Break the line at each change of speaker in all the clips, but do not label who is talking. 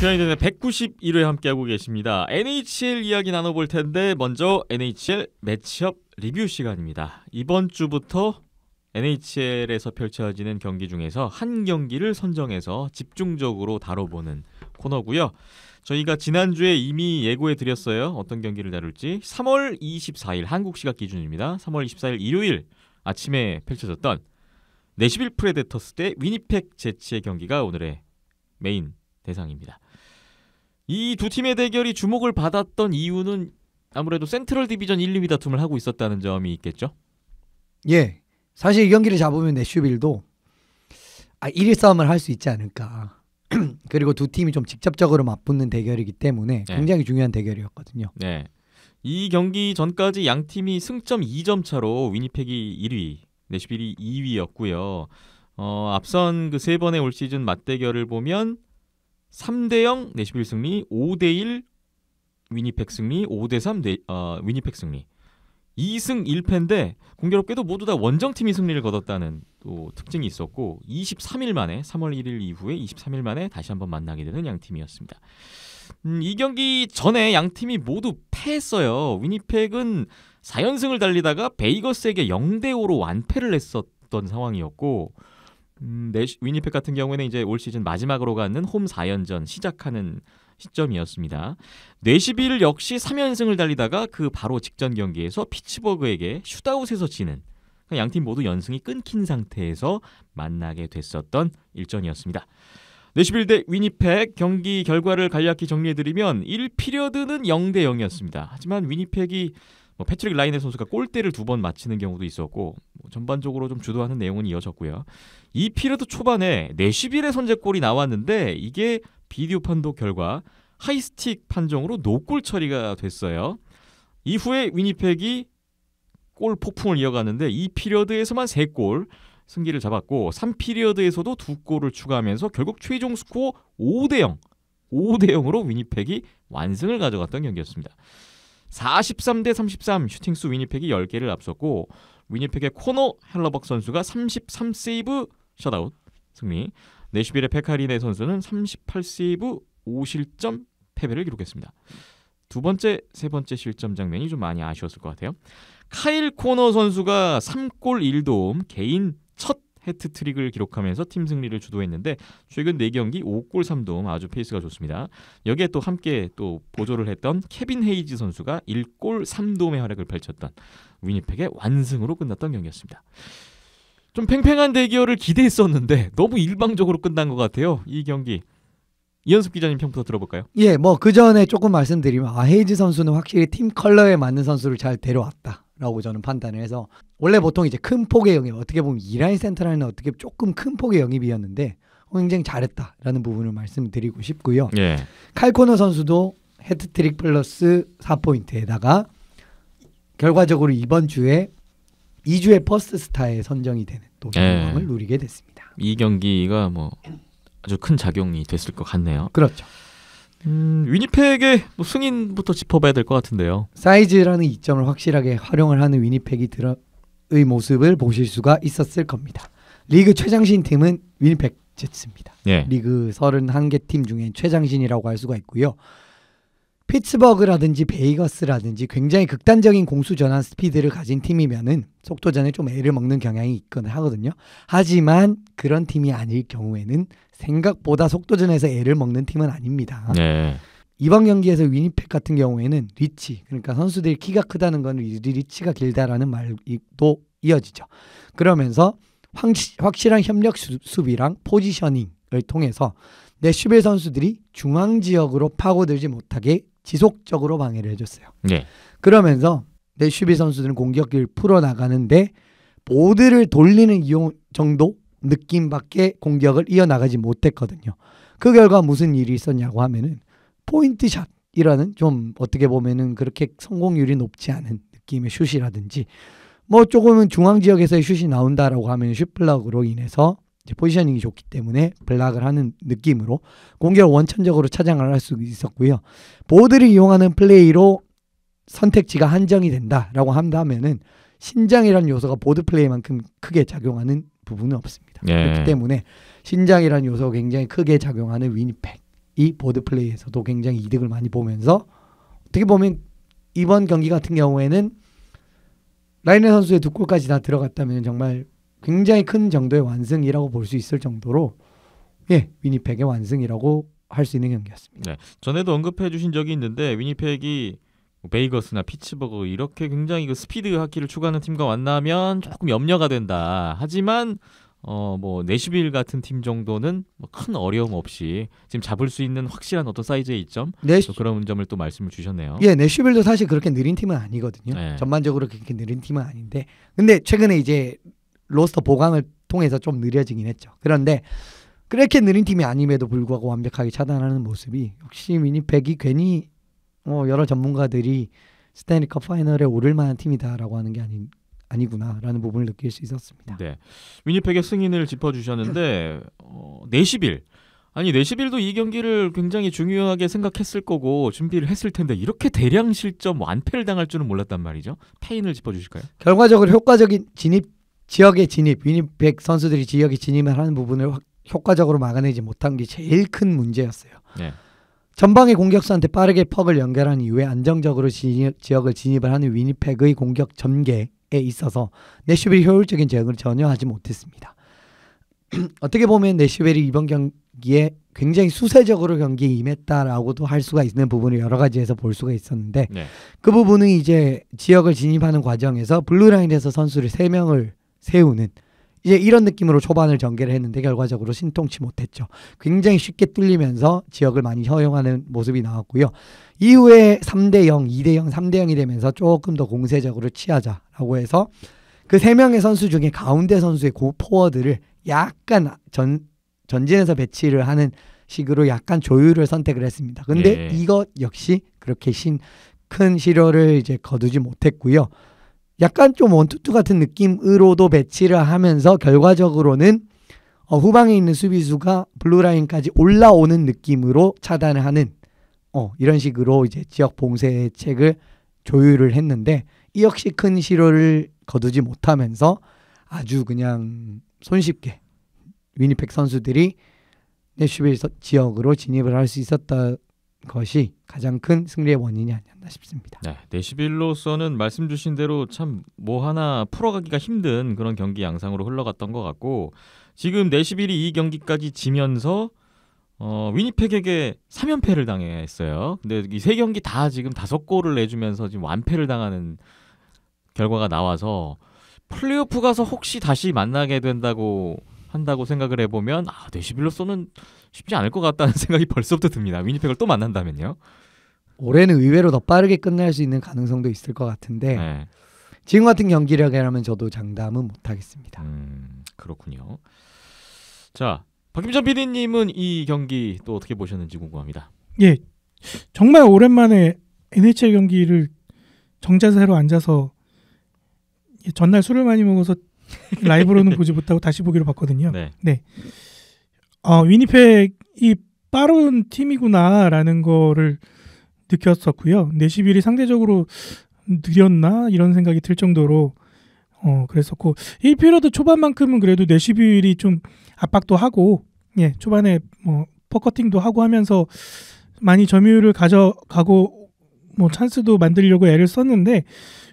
비하인드는 191회 함께하고 계십니다. NHL 이야기 나눠볼 텐데 먼저 NHL 매치업 리뷰 시간입니다. 이번 주부터 NHL에서 펼쳐지는 경기 중에서 한 경기를 선정해서 집중적으로 다뤄보는 코너고요. 저희가 지난주에 이미 예고해드렸어요. 어떤 경기를 다룰지. 3월 24일 한국 시각 기준입니다. 3월 24일 일요일 아침에 펼쳐졌던 내시빌 프레데터스 대 위니펙 제츠의 경기가 오늘의 메인 대상입니다. 이 두 팀의 대결이 주목을 받았던 이유는 아무래도 센트럴 디비전 1, 2위 다툼을 하고 있었다는 점이 있겠죠?
예. 사실 이 경기를 잡으면 내슈빌도 1위 싸움을 할 수 있지 않을까. 그리고 두 팀이 좀 직접적으로 맞붙는 대결이기 때문에 굉장히 중요한 대결이었거든요.
네. 이 경기 전까지 양 팀이 승점 2점 차로 위니펙이 1위, 내슈빌이 2위였고요. 앞선 그 세 번의 올 시즌 맞대결을 보면 3대0 내슈빌 승리, 5대1 위니펙 승리, 5대3 위니펙 승리. 2승 1패인데 공교롭게도 모두 다 원정팀이 승리를 거뒀다는 또 특징이 있었고 23일 만에 3월 1일 이후에 23일 만에 다시 한번 만나게 되는 양 팀이었습니다. 이 경기 전에 양 팀이 모두 패했어요. 위니펙은 4연승을 달리다가 베이거스에게 0대5로 완패를 했었던 상황이었고 위니펙 같은 경우에는 이제 올 시즌 마지막으로 갖는 홈 4연전 시작하는 시점이었습니다. 내시빌 역시 3연승을 달리다가 그 바로 직전 경기에서 피츠버그에게 슛아웃에서 지는 양팀 모두 연승이 끊긴 상태에서 만나게 됐었던 일전이었습니다. 내시빌 대 위니펙 경기 결과를 간략히 정리해드리면 1피리어드는 0대0이었습니다. 하지만 위니펙이 패트릭 라이네 선수가 골대를 2번 맞히는 경우도 있었고 전반적으로 좀 주도하는 내용은 이어졌고요. 2피리어드 초반에 내시빌의 선제골이 나왔는데 이게 비디오 판독 결과 하이스틱 판정으로 노골 처리가 됐어요. 이후에 위니펙이 골 폭풍을 이어갔는데 2피리어드에서만 3골 승기를 잡았고 3피리어드에서도 2골을 추가하면서 결국 최종 스코어 5대0으로 위니펙이 완승을 가져갔던 경기였습니다. 43대 33 슈팅수 위니펙이 10개를 앞섰고 위니펙의 코너 헬러벅 선수가 33세이브 셧아웃 승리, 내슈빌의 페카리네 선수는 38세이브 5실점 패배를 기록했습니다. 두 번째, 세 번째 실점 장면이 좀 많이 아쉬웠을 것 같아요. 카일 코너 선수가 3골 1도움 개인 첫 해트트릭을 기록하면서 팀 승리를 주도했는데 최근 4경기 5골 3도움 아주 페이스가 좋습니다. 여기에 또 함께 또 보조를 했던 케빈 헤이즈 선수가 1골 3도움의 활약을 펼쳤던 위니펙의 완승으로 끝났던 경기였습니다. 좀 팽팽한 대결을 기대했었는데 너무 일방적으로 끝난 것 같아요. 이 경기. 이현숙 기자님 평부터 들어볼까요?
예, 그 전에 조금 말씀드리면 헤이즈 선수는 확실히 팀 컬러에 맞는 선수를 잘 데려왔다라고 저는 판단을 해서 원래 보통 이제 큰 폭의 영입, 어떻게 보면 이라인 센터라는 어떻게 조금 큰 폭의 영입이었는데 굉장히 잘했다라는 부분을 말씀드리고 싶고요.
예.
칼 코너 선수도 헤트트릭 플러스 4포인트에다가 결과적으로 이번 주에 2주의 퍼스트 스타에 선정이 되는 또 영광을 누리게 됐습니다.
이 경기가 아주 큰 작용이 됐을 것 같네요.
그렇죠.
위니펙의 승인부터 짚어봐야 될 것 같은데요.
사이즈라는 이점을 확실하게 활용을 하는 위니펙의 모습을 보실 수가 있었을 겁니다. 리그 최장신 팀은 위니펙 제츠입니다.
예.
리그 31개 팀 중에 최장신이라고 할 수가 있고요. 피츠버그라든지 베이거스라든지 굉장히 극단적인 공수 전환 스피드를 가진 팀이면은 속도전에 좀 애를 먹는 경향이 있거든 하거든요. 하지만 그런 팀이 아닐 경우에는 생각보다 속도전에서 애를 먹는 팀은 아닙니다.
네.
이번 경기에서 위니펙 같은 경우에는 리치, 그러니까 선수들이 키가 크다는 건 리치가 길다라는 말도 이어지죠. 그러면서 확실한 협력 수비랑 포지셔닝을 통해서 내슈빌 선수들이 중앙 지역으로 파고들지 못하게 지속적으로 방해를 해줬어요.
네.
그러면서 내슈빌 선수들은 공격을 풀어나가는데 보드를 돌리는 정도 느낌밖에 공격을 이어나가지 못했거든요. 그 결과 무슨 일이 있었냐고 하면은 포인트샷이라는 좀 어떻게 보면은 그렇게 성공률이 높지 않은 느낌의 슛이라든지 조금은 중앙 지역에서의 슛이 나온다라고 하면 슛블락으로 인해서 이제 포지셔닝이 좋기 때문에 블락을 하는 느낌으로 공격을 원천적으로 차장을 할 수 있었고요. 보드를 이용하는 플레이로 선택지가 한정이 된다라고 한다면은 신장이라는 요소가 보드 플레이만큼 크게 작용하는 부분은 없습니다.
예.
그렇기 때문에 신장이라는 요소가 굉장히 크게 작용하는 위니펙 이 보드 플레이에서도 굉장히 이득을 많이 보면서 어떻게 보면 이번 경기 같은 경우에는 라이네 선수의 2골까지 다 들어갔다면 정말 굉장히 큰 정도의 완승이라고 볼 수 있을 정도로 위니펙의 완승이라고 할 수 있는 경기였습니다.
네, 전에도 언급해 주신 적이 있는데 위니펙이 베이거스나 피츠버그 이렇게 굉장히 그 스피드 하키를 추구하는 팀과 만나면 조금 염려가 된다. 하지만 뭐 내슈빌 같은 팀 정도는 뭐 큰 어려움 없이 지금 잡을 수 있는 확실한 어떤 사이즈의 이점 또 그런 점을 또 말씀을 주셨네요.
내슈빌도 사실 그렇게 느린 팀은 아니거든요.
네.
전반적으로 그렇게 느린 팀은 아닌데 근데 최근에 이제 로스터 보강을 통해서 좀 느려지긴 했죠. 그런데 그렇게 느린 팀이 아님에도 불구하고 완벽하게 차단하는 모습이 역시 위니펙이 괜히 여러 전문가들이 스탠리컵 파이널에 오를 만한 팀이다라고 하는 게 아니구나라는 부분을 느낄 수 있었습니다.
네, 위니펙의 승인을 짚어주셨는데 내시빌도 이 경기를 굉장히 중요하게 생각했을 거고 준비를 했을 텐데 이렇게 대량 실점 완패를 당할 줄은 몰랐단 말이죠. 패인을 짚어주실까요?
결과적으로 효과적인 지역의 진입, 위니펙 선수들이 지역에 진입을 하는 부분을 효과적으로 막아내지 못한 게 제일 큰 문제였어요.
네.
전방의 공격수한테 빠르게 퍽을 연결한 이후에 안정적으로 지역을 진입을 하는 위니펙의 공격 전개에 있어서 내슈벨이 효율적인 제어를 전혀 하지 못했습니다. 어떻게 보면 내슈벨이 이번 경기에 굉장히 수세적으로 경기에 임했다라고도 할 수가 있는 부분을 여러 가지에서 볼 수가 있었는데 그 부분은 이제 지역을 진입하는 과정에서 블루라인에서 선수를 3명을 세우는 이제 이런 느낌으로 초반을 전개를 했는데 결과적으로 신통치 못했죠. 굉장히 쉽게 뚫리면서 지역을 많이 허용하는 모습이 나왔고요. 이후에 3대0, 2대0, 3대0이 되면서 조금 더 공세적으로 취하자라고 해서 그 3명의 선수 중에 가운데 선수의 포워드를 약간 전진해서 배치를 하는 식으로 약간 조율을 선택을 했습니다. 근데 이것 역시 그렇게 큰 실효를 이제 거두지 못했고요. 약간 좀 원투투 같은 느낌으로도 배치를 하면서 결과적으로는 후방에 있는 수비수가 블루라인까지 올라오는 느낌으로 차단을 하는 이런 식으로 이제 지역 봉쇄책을 조율을 했는데 이 역시 큰 실효를 거두지 못하면서 아주 그냥 손쉽게 위니펙 선수들이 내슈빌 지역으로 진입을 할 수 있었던 것이 가장 큰 승리의 원인이 아니었나 싶습니다.
네, 내시빌로서는 말씀 주신 대로 참 뭐 하나 풀어가기가 힘든 그런 경기 양상으로 흘러갔던 것 같고 지금 내시빌이 이 경기까지 지면서 위니펙에게 3연패를 당했어요. 근데 이 3경기 다 지금 5골을 내주면서 지금 완패를 당하는 결과가 나와서 플레이오프 가서 혹시 다시 만나게 된다고 생각을 해보면 내시빌로서는 쉽지 않을 것 같다는 생각이 벌써부터 듭니다. 위니펙을 또 만난다면요.
올해는 의외로 더 빠르게 끝날 수 있는 가능성도 있을 것 같은데 지금 같은 경기력이라면 저도 장담은 못하겠습니다.
그렇군요. 자, 박김전 PD님은 이 경기 또 어떻게 보셨는지 궁금합니다.
예, 정말 오랜만에 NHL 경기를 정자세로 앉아서 전날 술을 많이 먹어서 라이브로는 보지 못하고 다시 보기로 봤거든요. 네. 위니펙이 빠른 팀이구나라는 거를 느꼈었고요. 내시빌이 상대적으로 느렸나 이런 생각이 들 정도로 그랬었고 1피리어드 초반만큼은 그래도 내시빌이 좀 압박도 하고 초반에 뭐 퍼커팅도 하고 하면서 많이 점유율을 가져가고 뭐 찬스도 만들려고 애를 썼는데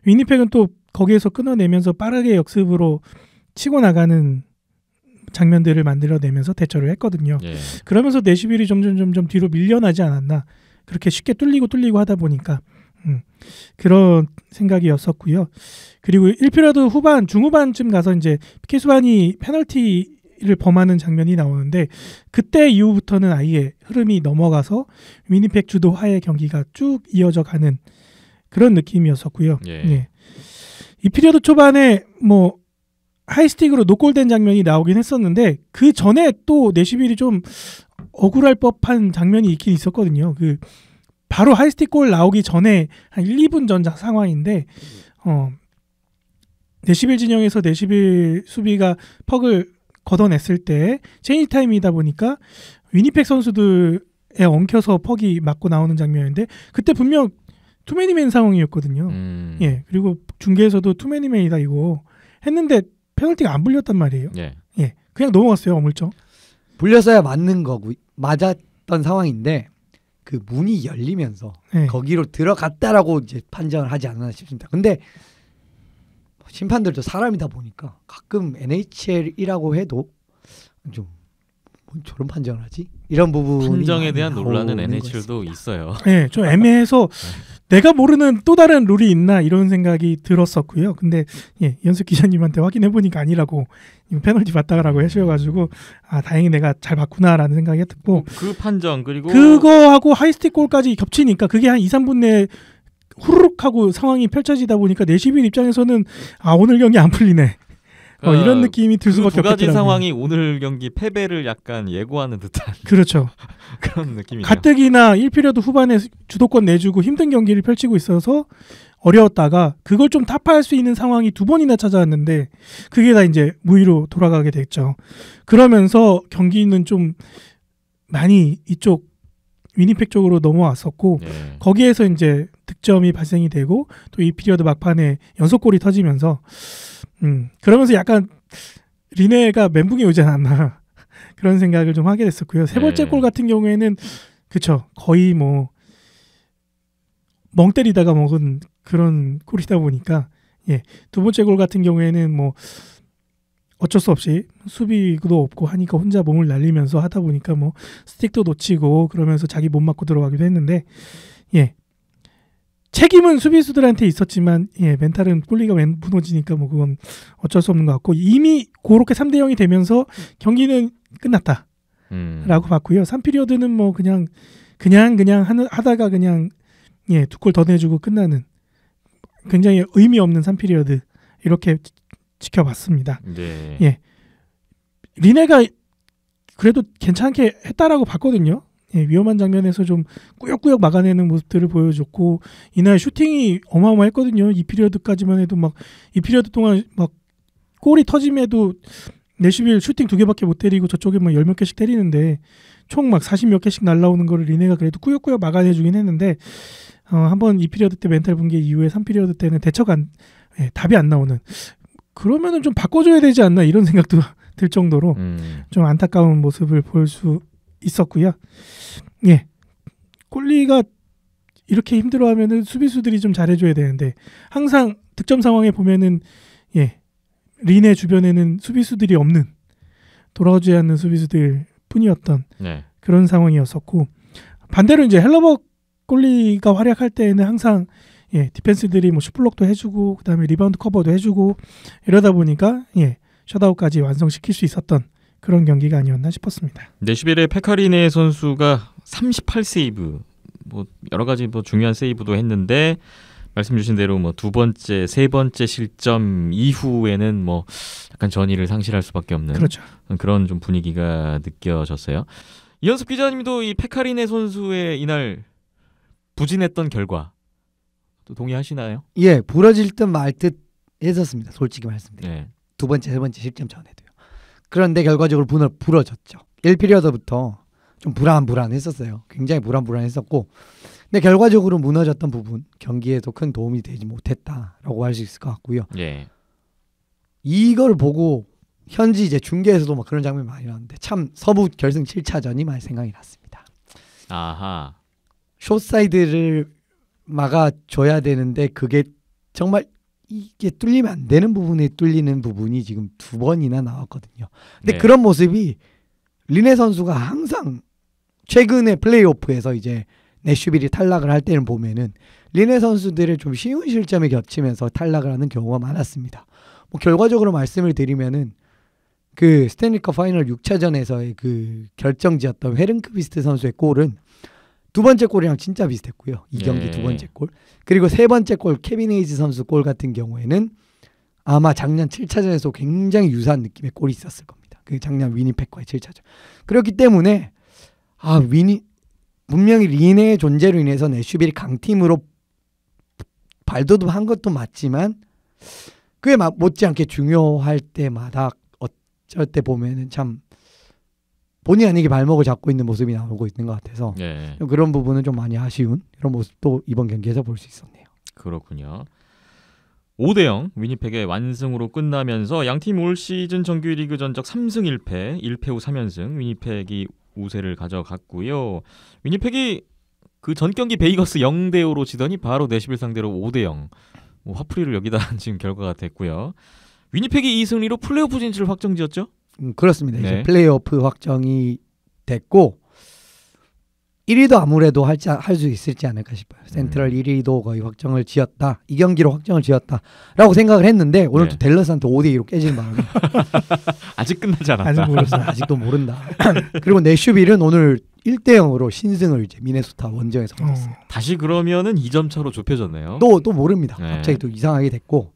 위니펙은 또 거기에서 끊어내면서 빠르게 역습으로 치고 나가는 장면들을 만들어내면서 대처를 했거든요. 그러면서 내시빌이 점점 뒤로 밀려나지 않았나. 그렇게 쉽게 뚫리고 하다 보니까 그런 생각이었었고요. 그리고 1피리어드 후반 중후반쯤 가서 이제 피케수반이 페널티를 범하는 장면이 나오는데 그때 이후부터는 아예 흐름이 넘어가서 위니펙 주도하에 경기가 쭉 이어져 가는 그런 느낌이었었고요. 이 피리어드 초반에 뭐 하이스틱으로 노골된 장면이 나오긴 했었는데 그 전에 또 내시빌이 좀 억울할 법한 장면이 있긴 있었거든요. 그 바로 하이스틱 골 나오기 전에 한 1, 2분 전 상황인데 내시빌 진영에서 내시빌 수비가 퍽을 걷어냈을 때 체인지 타임이다 보니까 위니펙 선수들에 엉켜서 퍽이 맞고 나오는 장면인데 그때 분명 투맨이맨 상황이었거든요. 그리고 중계에서도 투맨이맨이다 이거 했는데 페널티가 안 불렸단 말이에요. 그냥 넘어갔어요. 어물쩍.
불렸어야 맞는 거고 갔던 상황인데 그 문이 열리면서
네.
거기로 들어갔다라고 이제 판정을 하지 않았나 싶습니다. 근데 심판들도 사람이다 보니까 가끔 NHL이라고 해도 좀 뭐 저런 판정을 하지? 이런 부분이
판정에 대한
많이
논란은
나오는 것
NHL도
같습니다.
있어요.
네, 좀 애매해서 내가 모르는 또 다른 룰이 있나 이런 생각이 들었었고요. 근데 연습 기자님한테 확인해 보니까 아니라고 이거 페널티 받다라고 하셔가지고 아 다행히 내가 잘 봤구나라는 생각이 듣고
그 판정 그리고
그거하고 하이스틱 골까지 겹치니까 그게 한 2, 3분 내에 후루룩 하고 상황이 펼쳐지다 보니까 내시빌 입장에서는 아 오늘 경기 안 풀리네. 이런 느낌이 들 수밖에
그 두 가지
없겠더라고요.
상황이 오늘 경기 패배를 약간 예고하는 듯한
그렇죠.
그런 느낌이네요.
가뜩이나 1피리어드 후반에 주도권 내주고 힘든 경기를 펼치고 있어서 어려웠다가 그걸 좀 타파할 수 있는 상황이 두 번이나 찾아왔는데 그게 다 이제 무위로 돌아가게 됐죠. 그러면서 경기는 좀 많이 이쪽 위니펙 쪽으로 넘어왔었고
네.
거기에서 이제 득점이 발생이 되고 또 이 피리어드 막판에 연속골이 터지면서 그러면서 약간 리네가 멘붕이 오지 않았나 그런 생각을 좀 하게 됐었고요. 세 번째
네.
골 같은 경우에는 그쵸 거의 뭐 멍 때리다가 먹은 그런 골이다 보니까 두 번째 골 같은 경우에는 뭐 어쩔 수 없이 수비도 없고 하니까 혼자 몸을 날리면서 하다 보니까 뭐 스틱도 놓치고 그러면서 자기 몸 맞고 들어가기도 했는데 책임은 수비수들한테 있었지만 멘탈은 꿀리가 무너지니까 뭐 그건 어쩔 수 없는 것 같고 이미 그렇게 3대 0이 되면서 경기는 끝났다라고 봤고요. 3피리어드는 뭐 그냥 하다가 그냥 두 골 더 내주고 끝나는 굉장히 의미 없는 3피리어드 이렇게 지켜봤습니다.
네.
리네가 그래도 괜찮게 했다라고 봤거든요. 위험한 장면에서 좀 꾸역꾸역 막아내는 모습들을 보여줬고 이날 슈팅이 어마어마했거든요. 2피리어드까지만 해도 막 2피리어드 동안 막 골이 터짐에도 내슈빌 슈팅 2개밖에 못 때리고 저쪽에 막 10몇 개씩 때리는데 총 막 40몇 개씩 날라오는 거를 리네가 그래도 꾸역꾸역 막아내주긴 했는데 한번 2피리어드 때 멘탈 붕괴 이후에 3피리어드 때는 답이 안 나오는 그러면은 좀 바꿔줘야 되지 않나 이런 생각도 들 정도로 좀 안타까운 모습을 볼 수 있었고요. 꼴리가 이렇게 힘들어하면은 수비수들이 좀 잘해줘야 되는데 항상 득점 상황에 보면은 리네 주변에는 수비수들이 없는 돌아오지 않는 수비수들 뿐이었던 그런 상황이었었고 반대로 이제 헬러버 꼴리가 활약할 때에는 항상 디펜스들이 뭐 슈플록도 해주고 그다음에 리바운드 커버도 해주고 이러다 보니까 셧아웃까지 완성시킬 수 있었던 그런 경기가 아니었나 싶었습니다.
내슈빌의 페카리네 선수가 38세이브 뭐 여러 가지 뭐 중요한 세이브도 했는데 말씀 주신 대로 뭐 두 번째, 세 번째 실점 이후에는 뭐 약간 전의를 상실할 수밖에 없는
그렇죠.
그런 좀 분위기가 느껴졌어요. 이현숙 기자님도 이 페카리네 선수의 이날 부진했던 결과 또 동의하시나요?
부러질 듯 말 듯 했었습니다. 솔직히 말씀드리면
네.
두 번째, 세 번째 실점 전에도요. 그런데 결과적으로 부러졌죠. 1피리어드부터 좀 불안했었어요. 굉장히 불안했었고 근데 결과적으로 무너졌던 부분 경기에도 큰 도움이 되지 못했다라고 할 수 있을 것 같고요. 이걸 보고 현지 이제 중계에서도 막 그런 장면이 많이 나왔는데 참 서부 결승 7차전이 많이 생각이 났습니다.
아하.
숏사이드를 막아줘야 되는데 그게 정말 이게 뚫리면 안 되는 부분에 뚫리는 부분이 지금 두 번이나 나왔거든요. 근데 그런 모습이 리네 선수가 항상 최근에 플레이오프에서 이제 내슈빌이 탈락을 할 때는 보면은 리네 선수들의 좀 쉬운 실점에 겹치면서 탈락을 하는 경우가 많았습니다. 뭐 결과적으로 말씀을 드리면은 그 스탠리컵 파이널 6차전에서의 그 결정지였던 헤른크비스트 선수의 골은 두 번째 골이랑 진짜 비슷했고요. 이 경기 두 번째 골. 그리고 세 번째 골 케빈 헤이즈 선수 골 같은 경우에는 아마 작년 7차전에서 굉장히 유사한 느낌의 골이 있었을 겁니다. 그 작년 위니펙과의 7차전. 그렇기 때문에 분명히 리네의 존재로 인해서 내슈빌이 강팀으로 발돋움한 것도 맞지만 그에 못지않게 중요할 때마다 어쩔 때 보면은 참 본의 아니게 발목을 잡고 있는 모습이 나오고 있는 것 같아서 그런 부분은 좀 많이 아쉬운 그런 모습도 이번 경기에서 볼 수 있었네요.
그렇군요. 5대0 위니펙의 완승으로 끝나면서 양팀 올 시즌 정규 리그 전적 3승 1패, 1패 후 3연승. 위니펙이 우세를 가져갔고요. 위니펙이 그 전 경기 베이거스 0대5로 지더니 바로 내시빌 상대로 5대0 뭐 화풀이를 여기다 지금 결과가 됐고요. 위니펙이 이 승리로 플레이오프 진출을 확정지었죠?
그렇습니다.
네.
이제 플레이오프 확정이 됐고 1위도 아무래도 할 수 있을지 않을까 싶어요. 센트럴 1위도 거의 확정을 지었다. 이 경기로 확정을 지었다라고 생각을 했는데 오늘 또
네.
댈러스한테 5대2로 깨지는 바람에
아직 끝나지 않았다.
아직 모르겠어요.
아직도 모른다. 그리고 내슈빌은 오늘 1대0으로 신승을 이제 미네소타 원정에서 얻었어요.
다시 그러면은 2점 차로 좁혀졌네요.
또 모릅니다.
네.
갑자기 또 이상하게 됐고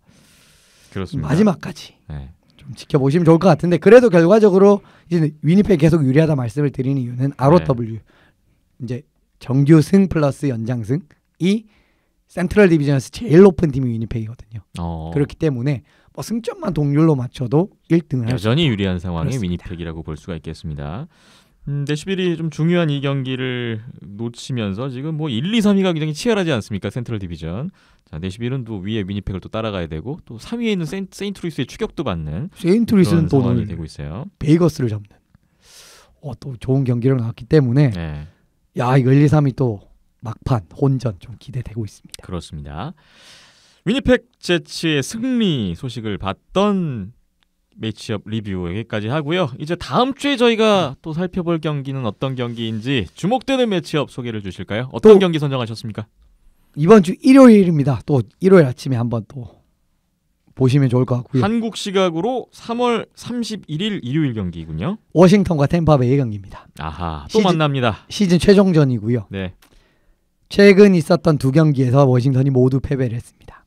그렇습니다.
마지막까지
네.
좀 지켜보시면 좋을 것 같은데 그래도 결과적으로 이제 위니펙 계속 유리하다 말씀을 드리는 이유는 ROW 이제 정규승 플러스 연장승이 센트럴 디비전에서 제일 높은 팀이 위니펙이거든요. 그렇기 때문에 뭐 승점만 동률로 맞춰도 1등을 할 수
여전히 유리한 상황의
그렇습니다.
위니펙이라고 볼 수가 있겠습니다. 내시빌이 좀 중요한 이 경기를 놓치면서 지금 뭐 1, 2, 3위가 굉장히 치열하지 않습니까? 센트럴 디비전. 자, 내시빌은 또 위에 위니펙을 또 따라가야 되고 또 3위에 있는 세인트루이스의 추격도 받는
세인트루이스는
그런
또
상황이
오늘
되고 있어요.
베이거스를 잡는 또 좋은 경기를 나왔기 때문에
네,
야 이거 1, 2, 3위 또 막판 혼전 좀 기대되고 있습니다.
그렇습니다. 위니펙 제츠의 승리 소식을 봤던 매치업 리뷰 여기까지 하고요. 이제 다음 주에 저희가 또 살펴볼 경기는 어떤 경기인지 주목되는 매치업 소개를 주실까요? 어떤
또
경기 선정하셨습니까?
이번 주 일요일입니다. 또 일요일 아침에 한번 또 보시면 좋을 것 같고요.
한국 시각으로 3월 31일 일요일 경기군요.
워싱턴과 템파베이 경기입니다.
아하, 또
시즌-
만납니다.
시즌 최종전이고요.
네,
최근 있었던 두 경기에서 워싱턴이 모두 패배를 했습니다.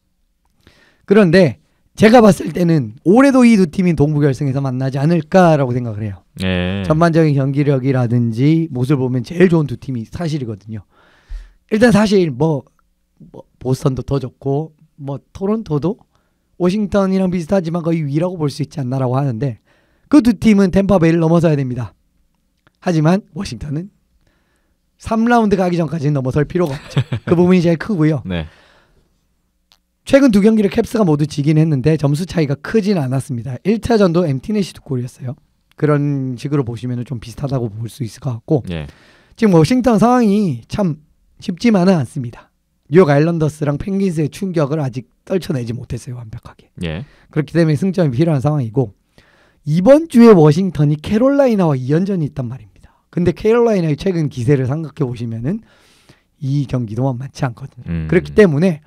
그런데 제가 봤을 때는 올해도 이 두 팀이 동부 결승에서 만나지 않을까라고 생각을 해요.
네.
전반적인 경기력이라든지 모습을 보면 제일 좋은 두 팀이 사실이거든요. 일단 사실 뭐 보스턴도 더 좋고 뭐 토론토도 워싱턴이랑 비슷하지만 거의 위라고 볼 수 있지 않나라고 하는데 그 두 팀은 템파베이를 넘어서야 됩니다. 하지만 워싱턴은 3라운드 가기 전까지는 넘어설 필요가 없죠. 그 부분이 제일 크고요.
네.
최근 두 경기를 캡스가 모두 지긴 했는데 점수 차이가 크진 않았습니다. 1차전도 엠티넷이 두 골이었어요. 그런 식으로 보시면 좀 비슷하다고 볼 수 있을 것 같고
예.
지금 워싱턴 상황이 참 쉽지만은 않습니다. 뉴욕 아일랜더스랑 펭귄스의 충격을 아직 떨쳐내지 못했어요. 완벽하게.
예.
그렇기 때문에 승점이 필요한 상황이고 이번 주에 워싱턴이 캐롤라이나와 2연전이 있단 말입니다. 근데 캐롤라이나의 최근 기세를 생각해 보시면은 이 경기도 만만치 않거든요. 그렇기 때문에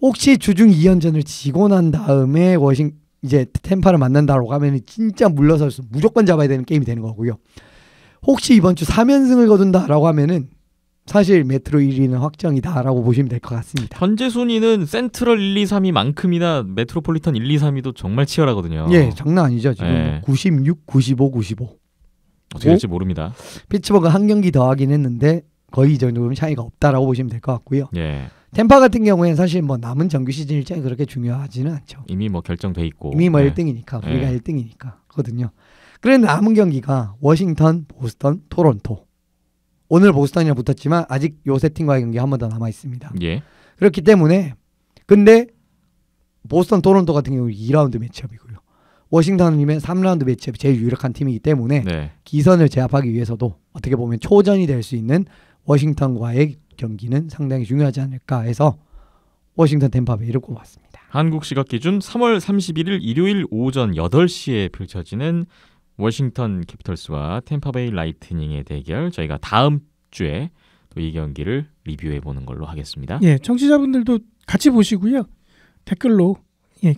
혹시 주중 2연전을 지고 난 다음에 이제 템파를 만난다고 하면 진짜 물러서서 무조건 잡아야 되는 게임이 되는 거고요. 혹시 이번 주 3연승을 거둔다라고 하면은 사실 메트로 1위는 확정이다라고 보시면 될 것 같습니다.
현재 순위는 센트럴 1, 2, 3위만큼이나 메트로폴리탄 1, 2, 3위도 정말 치열하거든요.
예, 장난 아니죠. 지금
네.
뭐 96, 95, 95.
어떻게 될지 모릅니다.
피츠버그 한 경기 더 하긴 했는데 거의 이 정도면 차이가 없다라고 보시면 될 것 같고요.
예.
템파 같은 경우에는 사실 뭐 남은 정규 시즌 일정이 그렇게 중요하지는 않죠.
이미 뭐 결정돼 있고.
이미 뭐
네.
1등이니까 우리가
네.
1등이니까거든요. 그런데 남은 경기가 워싱턴, 보스턴, 토론토. 오늘 보스턴이랑 붙었지만 아직 요 세 팀과의 경기 한 번 더 남아 있습니다.
예.
그렇기 때문에 근데 보스턴, 토론토 같은 경우 2라운드 매치업이고요. 워싱턴이면 3라운드 매치업이 제일 유력한 팀이기 때문에
네.
기선을 제압하기 위해서도 어떻게 보면 초전이 될 수 있는 워싱턴과의 경기는 상당히 중요하지 않을까 해서 워싱턴 템파베이를 꼽았습니다.
한국 시각 기준 3월 31일 일요일 오전 8시에 펼쳐지는 워싱턴 캐피털스와 템파베이 라이트닝의 대결 저희가 다음 주에 또 이 경기를 리뷰해 보는 걸로 하겠습니다.
예, 청취자분들도 같이 보시고요. 댓글로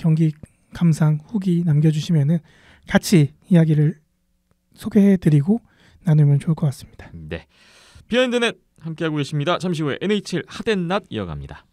경기 감상 후기 남겨주시면은 같이 이야기를 소개해드리고 나누면 좋을 것 같습니다.
네. 비하인드넷 함께하고 계십니다. 잠시 후에 NHL 핫앤낫 이어갑니다.